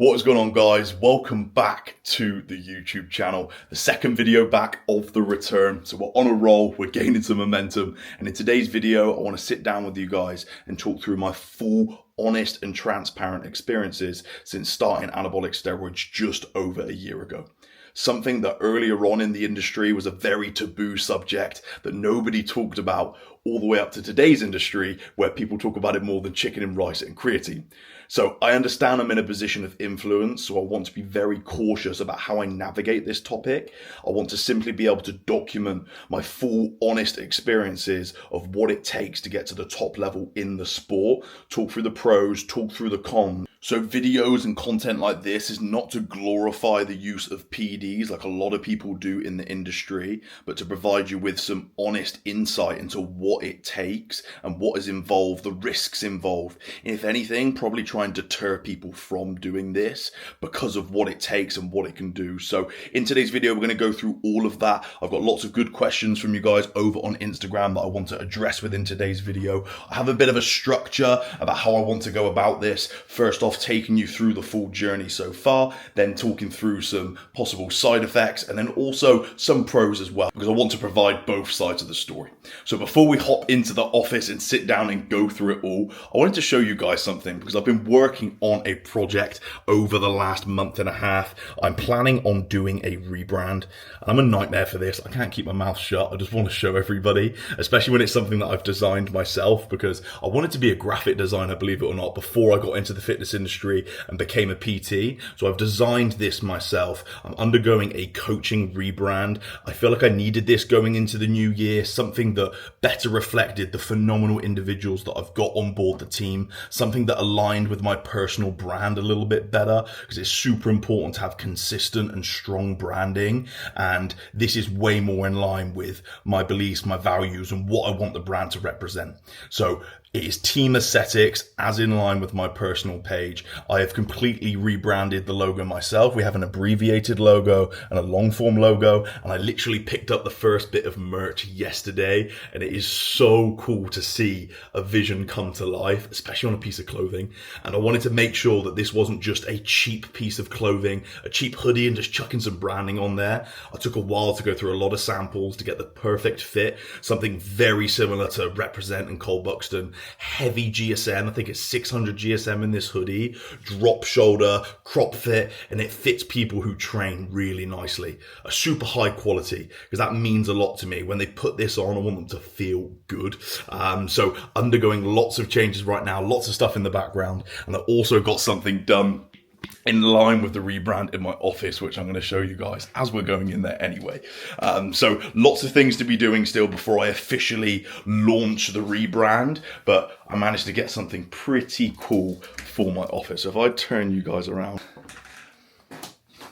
What is going on, guys? Welcome back to the YouTube channel. The second video back of the return. So we're on a roll, we're gaining some momentum. And in today's video, I want to sit down with you guys and talk through my full, honest and transparent experiences since starting anabolic steroids just over a year ago. Something that earlier on in the industry was a very taboo subject that nobody talked about, all the way up to today's industry where people talk about it more than chicken and rice and creatine. So I understand I'm in a position of influence, so I want to be very cautious about how I navigate this topic. I want to simply be able to document my full, honest experiences of what it takes to get to the top level in the sport, talk through the pros, talk through the cons. So videos and content like this is not to glorify the use of PEDs like a lot of people do in the industry, but to provide you with some honest insight into what it takes and what is involved, the risks involved. And if anything, probably try and deter people from doing this because of what it takes and what it can do. So in today's video, we're going to go through all of that. I've got lots of good questions from you guys over on Instagram that I want to address within today's video. I have a bit of a structure about how I want to go about this. First off, taking you through the full journey so far, then talking through some possible side effects, and then also some pros as well, because I want to provide both sides of the story. So before we hop into the office and sit down and go through it all, I wanted to show you guys something because I've been working on a project over the last month and a half. I'm planning on doing a rebrand. I'm a nightmare for this. I can't keep my mouth shut. I just want to show everybody, especially when it's something that I've designed myself, because I wanted to be a graphic designer, believe it or not, before I got into the fitness industry and became a PT. So I've designed this myself. I'm undergoing a coaching rebrand. I feel like I needed this going into the new year, something that better reflected the phenomenal individuals that I've got on board the team, something that aligned with my personal brand a little bit better, because it's super important to have consistent and strong branding. And this is way more in line with my beliefs, my values, and what I want the brand to represent. So it is team aesthetics, as in line with my personal page. I have completely rebranded the logo myself. We have an abbreviated logo and a long form logo, and I literally picked up the first bit of merch yesterday, and it is so cool to see a vision come to life, especially on a piece of clothing. And I wanted to make sure that this wasn't just a cheap piece of clothing, a cheap hoodie and just chucking some branding on there. I took a while to go through a lot of samples to get the perfect fit, something very similar to Represent and Cole Buxton. Heavy GSM, I think it's 600 GSM in this hoodie, drop shoulder, crop fit, and it fits people who train really nicely. A super high quality, because that means a lot to me. When they put this on, I want them to feel good. So undergoing lots of changes right now, lots of stuff in the background, and I also got something done in line with the rebrand in my office, which I'm going to show you guys as we're going in there anyway. So lots of things to be doing still before I officially launch the rebrand, but I managed to get something pretty cool for my office. So if I turn you guys around,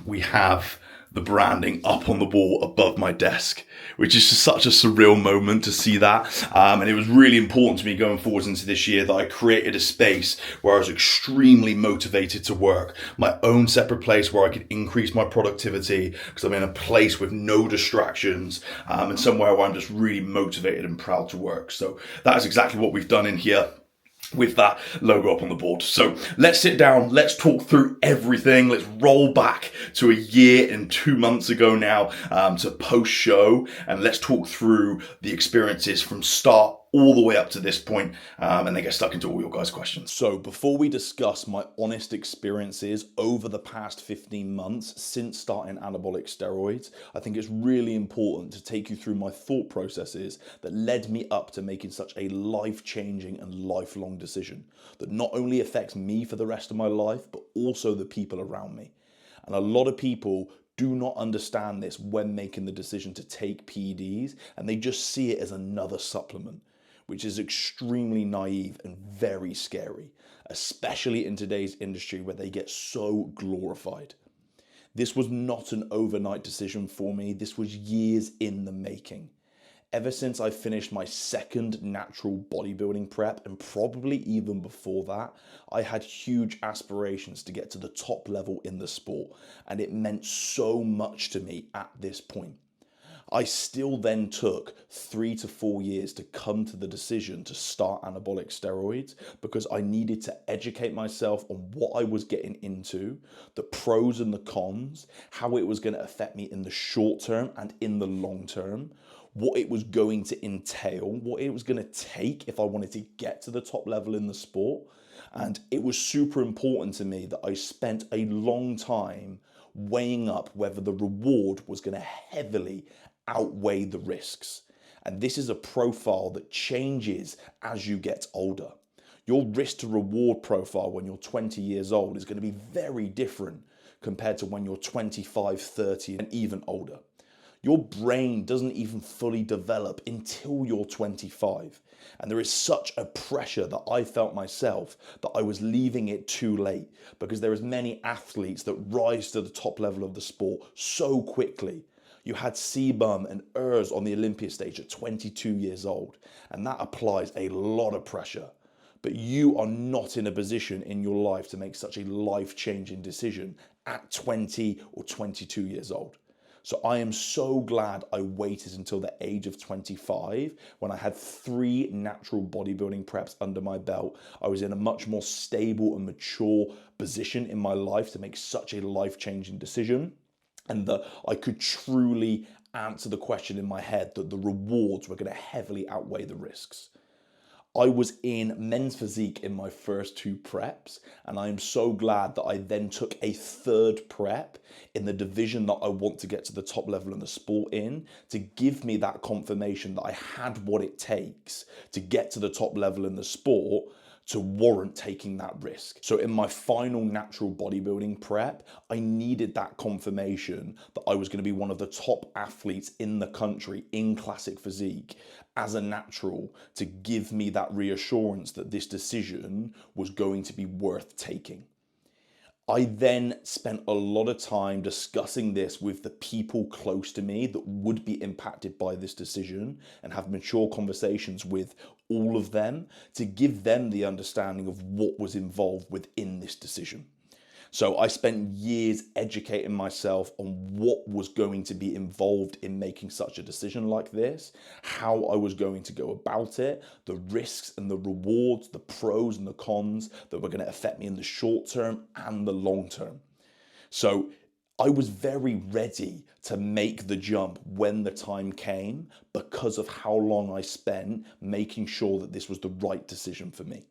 we have the branding up on the wall above my desk, which is just such a surreal moment to see that. And it was really important to me going forwards into this year that I created a space where I was extremely motivated to work, my own separate place where I could increase my productivity, because I'm in a place with no distractions, and somewhere where I'm just really motivated and proud to work. So that is exactly what we've done in here with that logo up on the board. So let's sit down, let's talk through everything. Let's roll back to a year and 2 months ago now, to post show, and let's talk through the experiences from start all the way up to this point, and then get stuck into all your guys' questions. So before we discuss my honest experiences over the past 15 months since starting anabolic steroids, I think it's really important to take you through my thought processes that led me up to making such a life-changing and lifelong decision that not only affects me for the rest of my life, but also the people around me. And a lot of people do not understand this when making the decision to take PEDs, and they just see it as another supplement, which is extremely naive and very scary, especially in today's industry where they get so glorified. This was not an overnight decision for me. This was years in the making. Ever since I finished my second natural bodybuilding prep, and probably even before that, I had huge aspirations to get to the top level in the sport, and it meant so much to me at this point. I still then took 3 to 4 years to come to the decision to start anabolic steroids because I needed to educate myself on what I was getting into, the pros and the cons, how it was going to affect me in the short term and in the long term, what it was going to entail, what it was going to take if I wanted to get to the top level in the sport. And it was super important to me that I spent a long time weighing up whether the reward was going to heavily outweigh the risks. And this is a profile that changes as you get older. Your risk to reward profile when you're 20 years old is going to be very different compared to when you're 25, 30, and even older. Your brain doesn't even fully develop until you're 25. And there is such a pressure that I felt myself that I was leaving it too late, because there is many athletes that rise to the top level of the sport so quickly. You had Sebum and Urs on the Olympia stage at 22 years old, and that applies a lot of pressure. But you are not in a position in your life to make such a life-changing decision at 20 or 22 years old. So I am so glad I waited until the age of 25 when I had 3 natural bodybuilding preps under my belt. I was in a much more stable and mature position in my life to make such a life-changing decision, and that I could truly answer the question in my head that the rewards were going to heavily outweigh the risks. I was in men's physique in my first 2 preps, and I am so glad that I then took a 3rd prep in the division that I want to get to the top level in the sport in, to give me that confirmation that I had what it takes to get to the top level in the sport to warrant taking that risk. So in my final natural bodybuilding prep, I needed that confirmation that I was going to be one of the top athletes in the country in classic physique as a natural, to give me that reassurance that this decision was going to be worth taking. I then spent a lot of time discussing this with the people close to me that would be impacted by this decision, and have mature conversations with all of them to give them the understanding of what was involved within this decision. So I spent years educating myself on what was going to be involved in making such a decision like this, how I was going to go about it, the risks and the rewards, the pros and the cons that were going to affect me in the short term and the long term. So I was very ready to make the jump when the time came, because of how long I spent making sure that this was the right decision for me.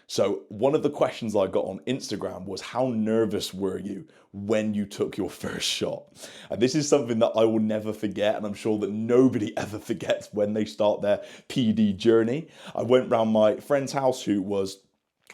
So one of the questions I got on Instagram was, how nervous were you when you took your first shot? And this is something that I will never forget, and I'm sure that nobody ever forgets when they start their PD journey. I went round my friend's house who was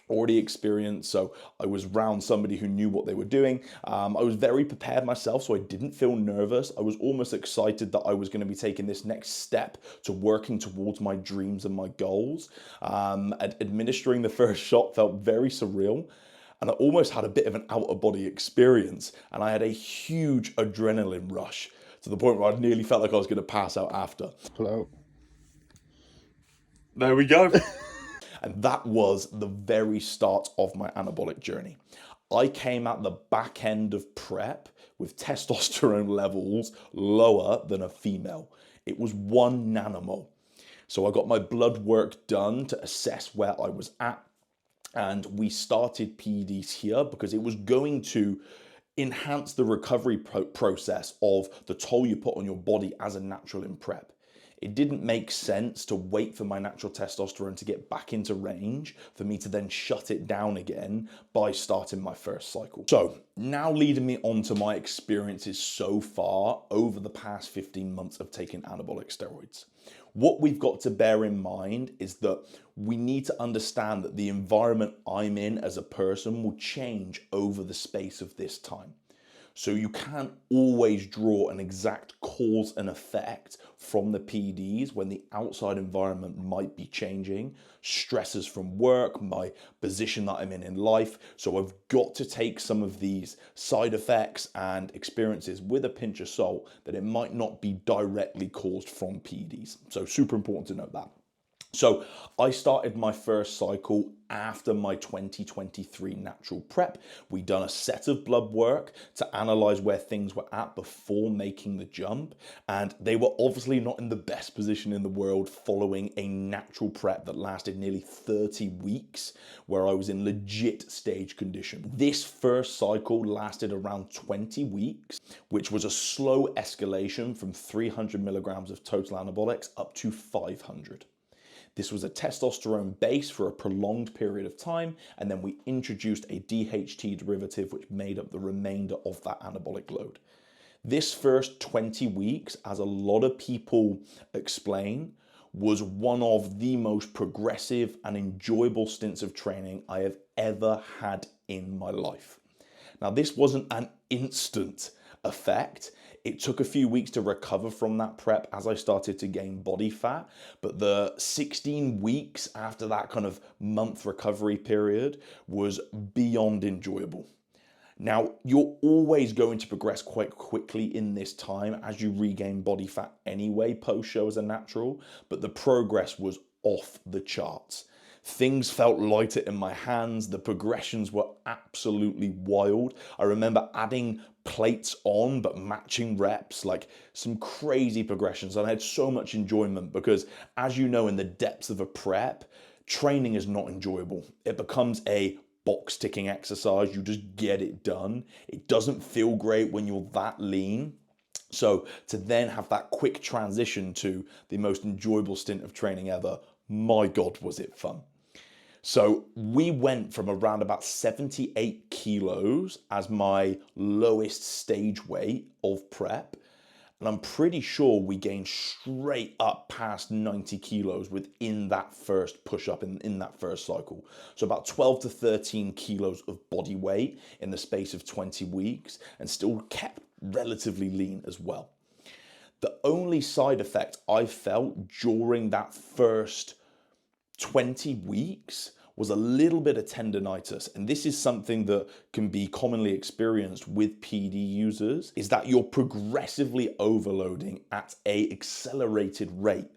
already experienced, so I was around somebody who knew what they were doing. I was very prepared myself, so I didn't feel nervous. I was almost excited that I was going to be taking this next step to working towards my dreams and my goals. Administering the first shot felt very surreal, and I almost had a bit of an out-of-body experience, and I had a huge adrenaline rush to the point where I nearly felt like I was going to pass out after. Hello. There we go. And that was the very start of my anabolic journey. I came at the back end of prep with testosterone levels lower than a female. It was 1 nanomole. So I got my blood work done to assess where I was at, and we started PEDs here because it was going to enhance the recovery process of the toll you put on your body as a natural in prep. It didn't make sense to wait for my natural testosterone to get back into range for me to then shut it down again by starting my first cycle. So now leading me on to my experiences so far over the past 15 months of taking anabolic steroids. What we've got to bear in mind is that we need to understand that the environment I'm in as a person will change over the space of this time. So you can't always draw an exact cause and effect from the PEDs when the outside environment might be changing, stresses from work, my position that I'm in life. So I've got to take some of these side effects and experiences with a pinch of salt, that it might not be directly caused from PEDs. So super important to note that. So I started my first cycle after my 2023 natural prep. We'd done a set of blood work to analyze where things were at before making the jump. And they were obviously not in the best position in the world following a natural prep that lasted nearly 30 weeks, where I was in legit stage condition. This first cycle lasted around 20 weeks, which was a slow escalation from 300 milligrams of total anabolics up to 500. This was a testosterone base for a prolonged period of time, and then we introduced a DHT derivative which made up the remainder of that anabolic load. This first 20 weeks, as a lot of people explain, was one of the most progressive and enjoyable stints of training I have ever had in my life. Now, this wasn't an instant effect. It took a few weeks to recover from that prep as I started to gain body fat, but the 16 weeks after that kind of month recovery period was beyond enjoyable. Now, you're always going to progress quite quickly in this time as you regain body fat anyway, post-show as a natural, but the progress was off the charts. Things felt lighter in my hands. The progressions were absolutely wild. I remember adding plates on, but matching reps, like some crazy progressions. And I had so much enjoyment because, as you know, in the depths of a prep, training is not enjoyable. It becomes a box ticking exercise. You just get it done. It doesn't feel great when you're that lean. So to then have that quick transition to the most enjoyable stint of training ever, my God, was it fun. So we went from around about 78 kilos as my lowest stage weight of prep. And I'm pretty sure we gained straight up past 90 kilos within that first push up in that first cycle. So about 12 to 13 kilos of body weight in the space of 20 weeks, and still kept relatively lean as well. The only side effect I felt during that first 20 weeks was a little bit of tendonitis. And this is something that can be commonly experienced with PD users, is that you're progressively overloading at an accelerated rate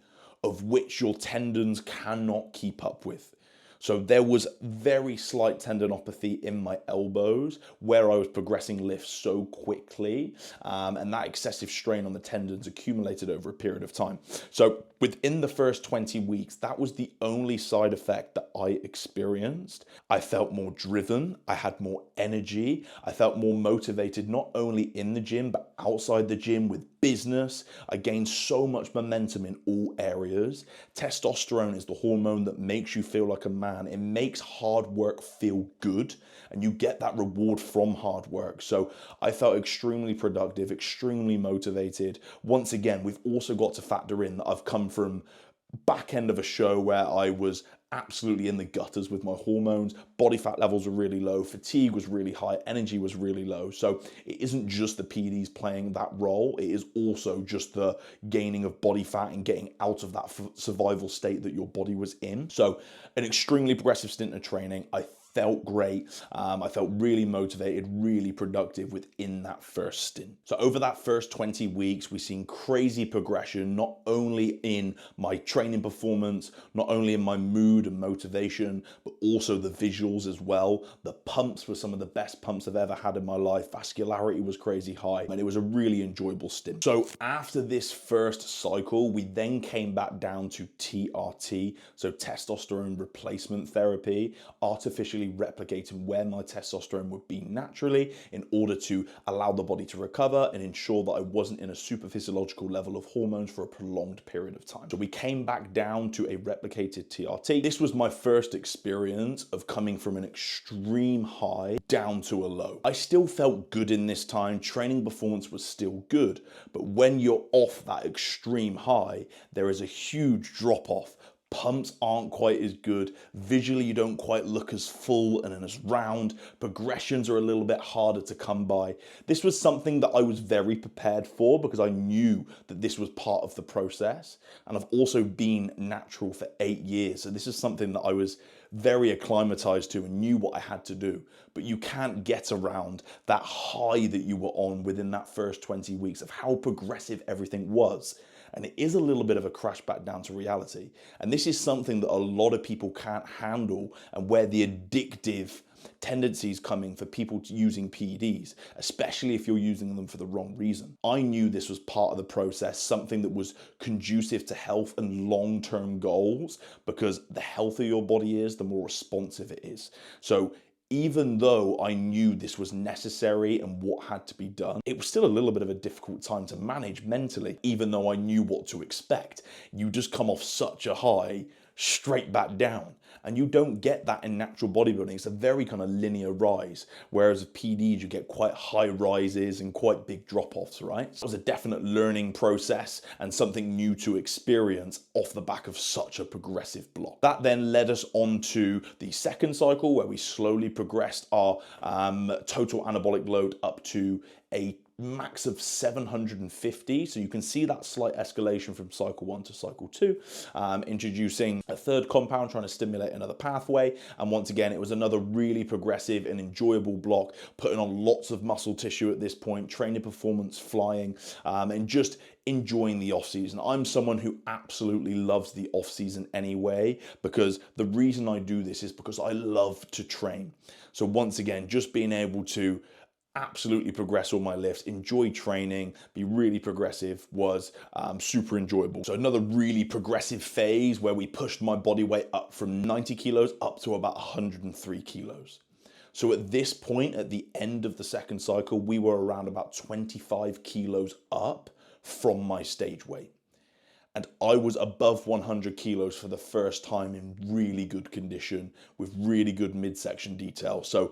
of which your tendons cannot keep up with. So there was very slight tendinopathy in my elbows where I was progressing lifts so quickly, and that excessive strain on the tendons accumulated over a period of time. So within the first 20 weeks, that was the only side effect that I experienced. I felt more driven, I had more energy, I felt more motivated, not only in the gym, but outside the gym with business. I gained so much momentum in all areas. Testosterone is the hormone that makes you feel like a man. It makes hard work feel good, and you get that reward from hard work. So I felt extremely productive, extremely motivated. Once again, we've also got to factor in that I've come from back end of a show where I was absolutely in the gutters with my hormones. Body fat levels were really low, fatigue was really high, energy was really low. So it isn't just the PDs playing that role, it is also just the gaining of body fat and getting out of that survival state that your body was in. So an extremely progressive stint of training. I felt great. I felt really motivated, really productive within that first stint. So over that first 20 weeks, we've seen crazy progression, not only in my training performance, not only in my mood and motivation, but also the visuals as well. The pumps were some of the best pumps I've ever had in my life. Vascularity was crazy high, and it was a really enjoyable stint. So after this first cycle, we then came back down to TRT, so testosterone replacement therapy, artificially replicating where my testosterone would be naturally in order to allow the body to recover and ensure that I wasn't in a super physiological level of hormones for a prolonged period of time. So we came back down to a replicated TRT. This was my first experience of coming from an extreme high down to a low. I still felt good in this time. Training performance was still good, but when you're off that extreme high, there is a huge drop off. Pumps aren't quite as good. Visually, you don't quite look as full and as round. Progressions are a little bit harder to come by. This was something that I was very prepared for because I knew that this was part of the process. And I've also been natural for 8 years. So this is something that I was very acclimatized to and knew what I had to do. But you can't get around that high that you were on within that first 20 weeks of how progressive everything was. And it is a little bit of a crash back down to reality. And this is something that a lot of people can't handle, and where the addictive tendencies coming for people using PEDs, especially if you're using them for the wrong reason. I knew this was part of the process, something that was conducive to health and long-term goals, because the healthier your body is, the more responsive it is. So even though I knew this was necessary and what had to be done, it was still a little bit of a difficult time to manage mentally, even though I knew what to expect. You just come off such a high, straight back down. And you don't get that in natural bodybuilding. It's a very kind of linear rise. Whereas with PEDs, you get quite high rises and quite big drop-offs, right? So it was a definite learning process and something new to experience off the back of such a progressive block. That then led us on to the second cycle, where we slowly progressed our total anabolic load up to a max of 750. So you can see that slight escalation from cycle 1 to cycle 2, introducing a third compound, trying to stimulate another pathway. And once again, it was another really progressive and enjoyable block, putting on lots of muscle tissue at this point, training performance flying, and just enjoying the off season. I'm someone who absolutely loves the off season anyway, because the reason I do this is because I love to train. So once again, just being able to absolutely progress all my lifts, enjoy training, be really progressive was super enjoyable. So another really progressive phase where we pushed my body weight up from 90 kilos up to about 103 kilos. So at this point, at the end of the second cycle, we were around about 25 kilos up from my stage weight. And I was above 100 kilos for the first time in really good condition with really good midsection detail. So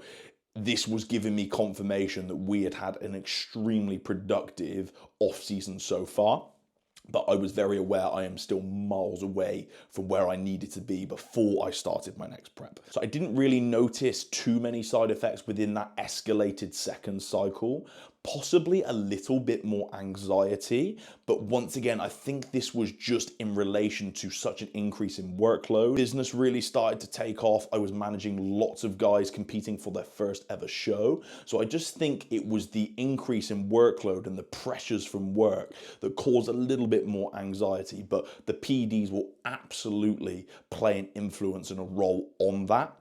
this was giving me confirmation that we had had an extremely productive off-season so far. But I was very aware I am still miles away from where I needed to be before I started my next prep. So I didn't really notice too many side effects within that escalated second cycle, possibly a little bit more anxiety. But once again, I think this was just in relation to such an increase in workload. Business really started to take off. I was managing lots of guys competing for their first ever show. So I just think it was the increase in workload and the pressures from work that caused a little bit more anxiety. But the PEDs will absolutely play an influence and a role on that.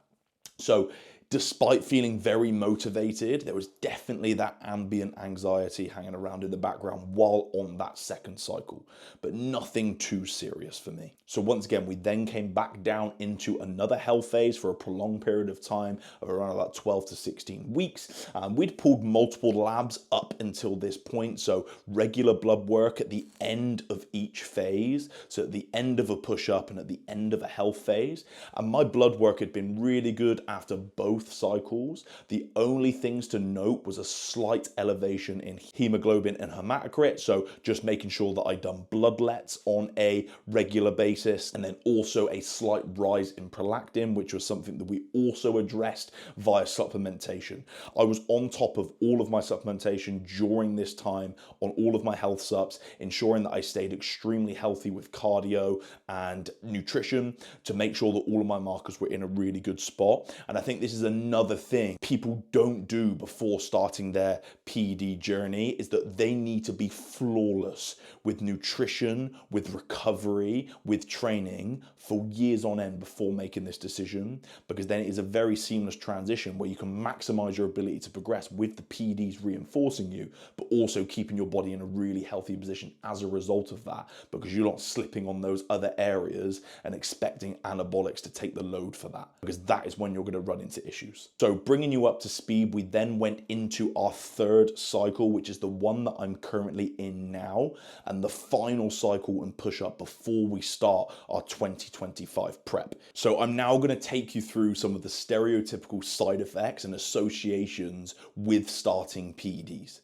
So despite feeling very motivated, there was definitely that ambient anxiety hanging around in the background while on that second cycle, but nothing too serious for me. So once again, we then came back down into another health phase for a prolonged period of time of around about 12 to 16 weeks. We'd pulled multiple labs up until this point. So regular blood work at the end of each phase. So at the end of a push-up and at the end of a health phase. And my blood work had been really good after both cycles. The only things to note was a slight elevation in hemoglobin and hematocrit. So just making sure that I'd done bloodlets on a regular basis, and then also a slight rise in prolactin, which was something that we also addressed via supplementation. I was on top of all of my supplementation during this time on all of my health subs, ensuring that I stayed extremely healthy with cardio and nutrition to make sure that all of my markers were in a really good spot. And I think this is another thing people don't do before starting their PED journey, is that they need to be flawless with nutrition, with recovery, with training for years on end before making this decision, because then it is a very seamless transition where you can maximize your ability to progress with the PEDs reinforcing you, but also keeping your body in a really healthy position as a result of that, because you're not slipping on those other areas and expecting anabolics to take the load for that, because that is when you're going to run into issues. So bringing you up to speed, we then went into our third cycle, which is the one that I'm currently in now, and the final cycle and push up before we start our 2025 prep. So I'm now going to take you through some of the stereotypical side effects and associations with starting PEDs.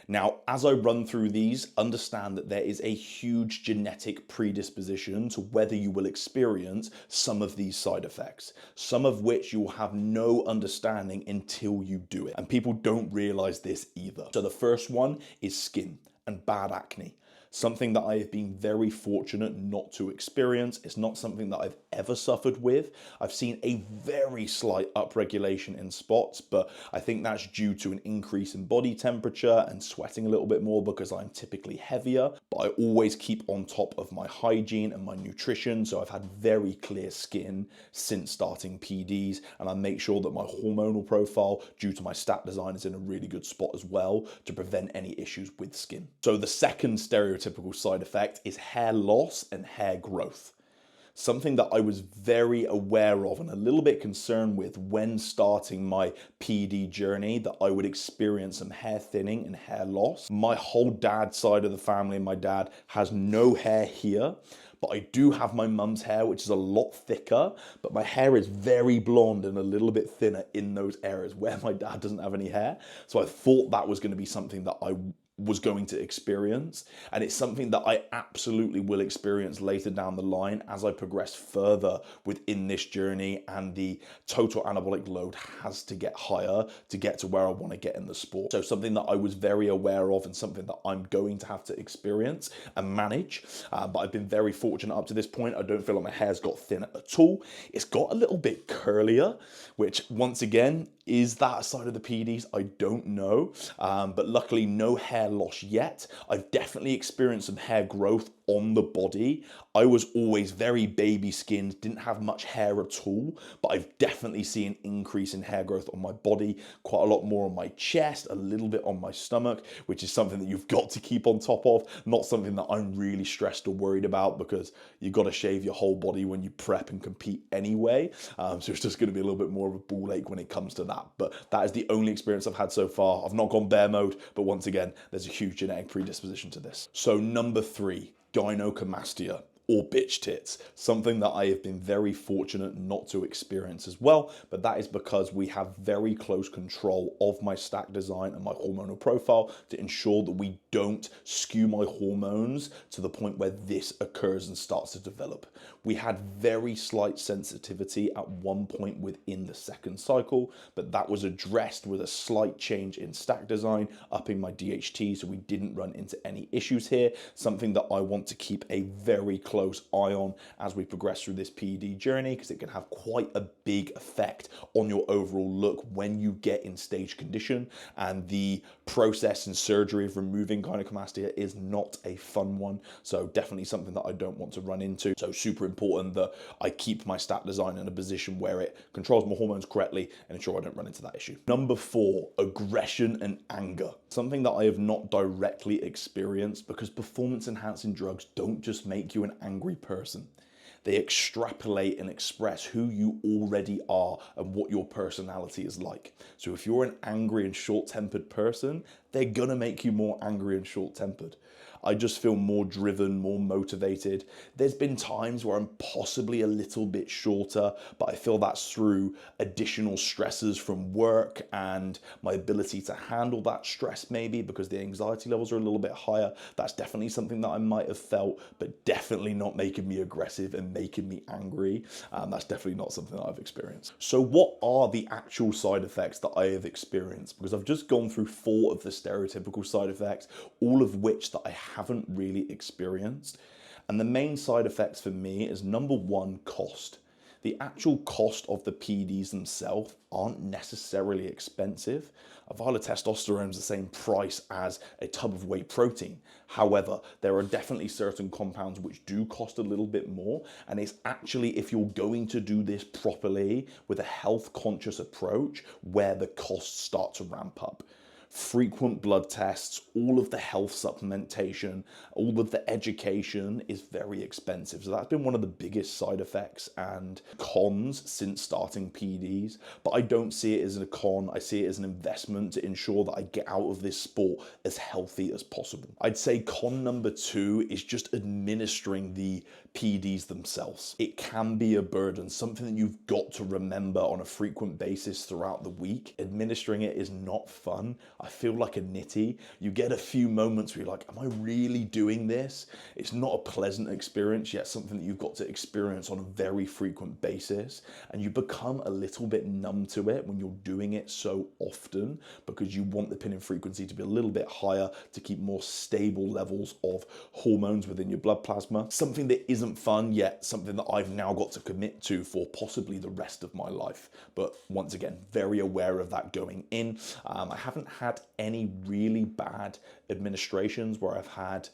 Now, as I run through these, understand that there is a huge genetic predisposition to whether you will experience some of these side effects, some of which you will have no understanding until you do it. And people don't realize this either. So the first one is skin and bad acne. Something that I have been very fortunate not to experience. It's not something that I've ever suffered with. I've seen a very slight upregulation in spots, but I think that's due to an increase in body temperature and sweating a little bit more because I'm typically heavier. But I always keep on top of my hygiene and my nutrition, so I've had very clear skin since starting PDs, and I make sure that my hormonal profile, due to my stat design, is in a really good spot as well to prevent any issues with skin. So the second stereotypical side effect is hair loss and hair growth. Something that I was very aware of and a little bit concerned with when starting my PD journey, that I would experience some hair thinning and hair loss. My whole dad's side of the family, my dad has no hair here, but I do have my mum's hair, which is a lot thicker, but my hair is very blonde and a little bit thinner in those areas where my dad doesn't have any hair. So I thought that was going to be something that I was going to experience, and it's something that I absolutely will experience later down the line as I progress further within this journey, and the total anabolic load has to get higher to get to where I want to get in the sport. So something that I was very aware of and something that I'm going to have to experience and manage, but I've been very fortunate up to this point. I don't feel like my hair's got thinner at all. It's got a little bit curlier, which once again, is that a side of the PDs? I don't know, but luckily no hair loss yet. I've definitely experienced some hair growth on the body. I was always very baby skinned, didn't have much hair at all, but I've definitely seen an increase in hair growth on my body, quite a lot more on my chest, a little bit on my stomach, which is something that you've got to keep on top of, not something that I'm really stressed or worried about, because you've got to shave your whole body when you prep and compete anyway. So it's just going to be a little bit more of a ball ache when it comes to that. But that is the only experience I've had so far. I've not gone bear mode, but once again, there's a huge genetic predisposition to this. So number 3, gynecomastia, or bitch tits, something that I have been very fortunate not to experience as well, but that is because we have very close control of my stack design and my hormonal profile to ensure that we don't skew my hormones to the point where this occurs and starts to develop. We had very slight sensitivity at one point within the second cycle, but that was addressed with a slight change in stack design, upping my DHT, so we didn't run into any issues here. Something that I want to keep a very close eye on as we progress through this PD journey, because it can have quite a big effect on your overall look when you get in stage condition, and the process and surgery of removing gynecomastia is not a fun one, so definitely something that I don't want to run into. So super important that I keep my stat design in a position where it controls my hormones correctly and ensure I don't run into that issue. Number 4, aggression and anger. Something that I have not directly experienced, because performance enhancing drugs don't just make you an angry person. They extrapolate and express who you already are and what your personality is like. So if you're an angry and short-tempered person, they're gonna make you more angry and short-tempered. I just feel more driven, more motivated. There's been times where I'm possibly a little bit shorter, but I feel that's through additional stresses from work and my ability to handle that stress, maybe because the anxiety levels are a little bit higher. That's definitely something that I might have felt, but definitely not making me aggressive and making me angry. That's definitely not something that I've experienced. So what are the actual side effects that I have experienced? Because I've just gone through 4 of the stereotypical side effects, all of which that I haven't really experienced. And the main side effects for me is number 1, cost. The actual cost of the PDs themselves aren't necessarily expensive. A vial of testosterone is the same price as a tub of whey protein. However, there are definitely certain compounds which do cost a little bit more, and it's actually, if you're going to do this properly with a health conscious approach, where the costs start to ramp up. Frequent blood tests, all of the health supplementation, all of the education is very expensive. So that's been one of the biggest side effects and cons since starting PDs. But I don't see it as a con. I see it as an investment to ensure that I get out of this sport as healthy as possible. I'd say con number 2 is just administering the PDs themselves. It can be a burden, something that you've got to remember on a frequent basis throughout the week. Administering it is not fun. I feel like a nitty. You get a few moments where you're like, am I really doing this? It's not a pleasant experience, yet something that you've got to experience on a very frequent basis. And you become a little bit numb to it when you're doing it so often, because you want the pinning frequency to be a little bit higher to keep more stable levels of hormones within your blood plasma. Something that isn't fun, yet something that I've now got to commit to for possibly the rest of my life. But once again, very aware of that going in. I haven't had any really bad administrations where I've had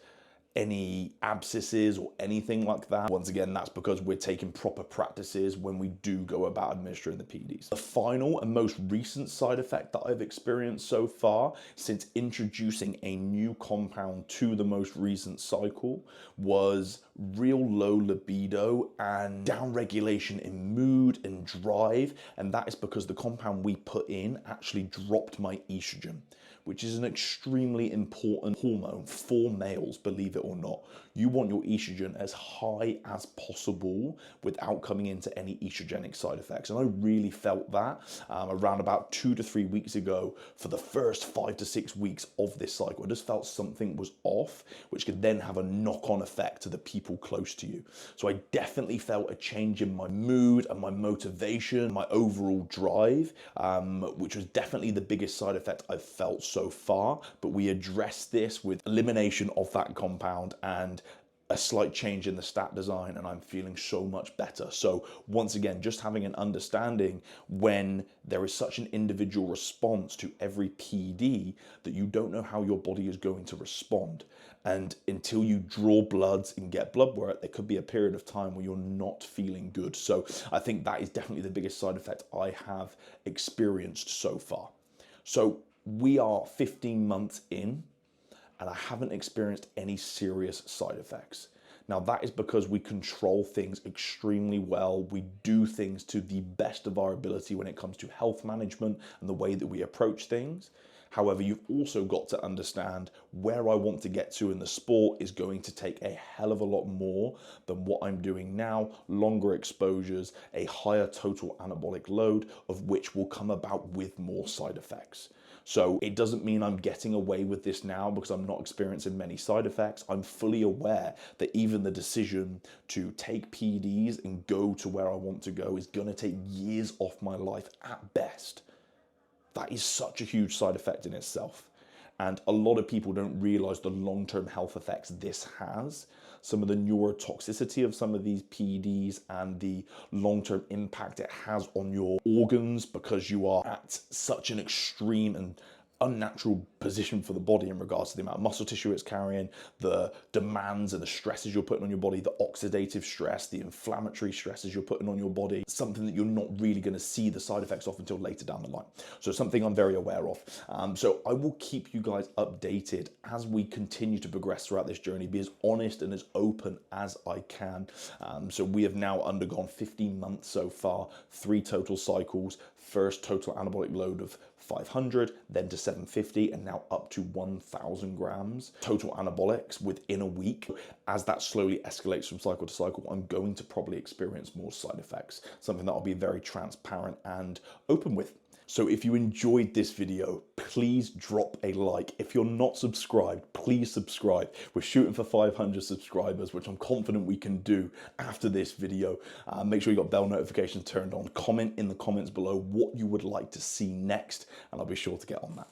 any abscesses or anything like that. Once again, that's because we're taking proper practices when we do go about administering the PEDs. The final and most recent side effect that I've experienced so far since introducing a new compound to the most recent cycle was real low libido and downregulation in mood and drive. And that is because the compound we put in actually dropped my estrogen, which is an extremely important hormone for males, believe it or not. You want your estrogen as high as possible without coming into any estrogenic side effects. And I really felt that around about 2 to 3 weeks ago for the first 5 to 6 weeks of this cycle. I just felt something was off, which could then have a knock-on effect to the people close to you. So I definitely felt a change in my mood and my motivation, my overall drive, which was definitely the biggest side effect I've felt so far. But we addressed this with elimination of that compound and a slight change in the stat design, and I'm feeling so much better. So once again, just having an understanding when there is such an individual response to every PD that you don't know how your body is going to respond. And until you draw bloods and get blood work, there could be a period of time where you're not feeling good. So I think that is definitely the biggest side effect I have experienced so far. So we are 15 months in, and I haven't experienced any serious side effects. Now that is because we control things extremely well. We do things to the best of our ability when it comes to health management and the way that we approach things. However, you've also got to understand where I want to get to in the sport is going to take a hell of a lot more than what I'm doing now, longer exposures, a higher total anabolic load, of which will come about with more side effects. So it doesn't mean I'm getting away with this now because I'm not experiencing many side effects. I'm fully aware that even the decision to take PEDs and go to where I want to go is going to take years off my life at best. That is such a huge side effect in itself. And a lot of people don't realize the long-term health effects this has, some of the neurotoxicity of some of these PEDs and the long-term impact it has on your organs because you are at such an extreme and unnatural position for the body in regards to the amount of muscle tissue it's carrying, the demands and the stresses you're putting on your body, the oxidative stress, the inflammatory stresses you're putting on your body, something that you're not really going to see the side effects of until later down the line. So something I'm very aware of. So I will keep you guys updated as we continue to progress throughout this journey, be as honest and as open as I can. So we have now undergone 15 months so far, 3 total cycles, first total anabolic load of 500, then to 750, and now up to 1,000 grams total anabolics within a week. As that slowly escalates from cycle to cycle, I'm going to probably experience more side effects, something that I'll be very transparent and open with. So if you enjoyed this video, please drop a like. If you're not subscribed, please subscribe. We're shooting for 500 subscribers, which I'm confident we can do after this video. Make sure you got bell notifications turned on. Comment in the comments below what you would like to see next, and I'll be sure to get on that.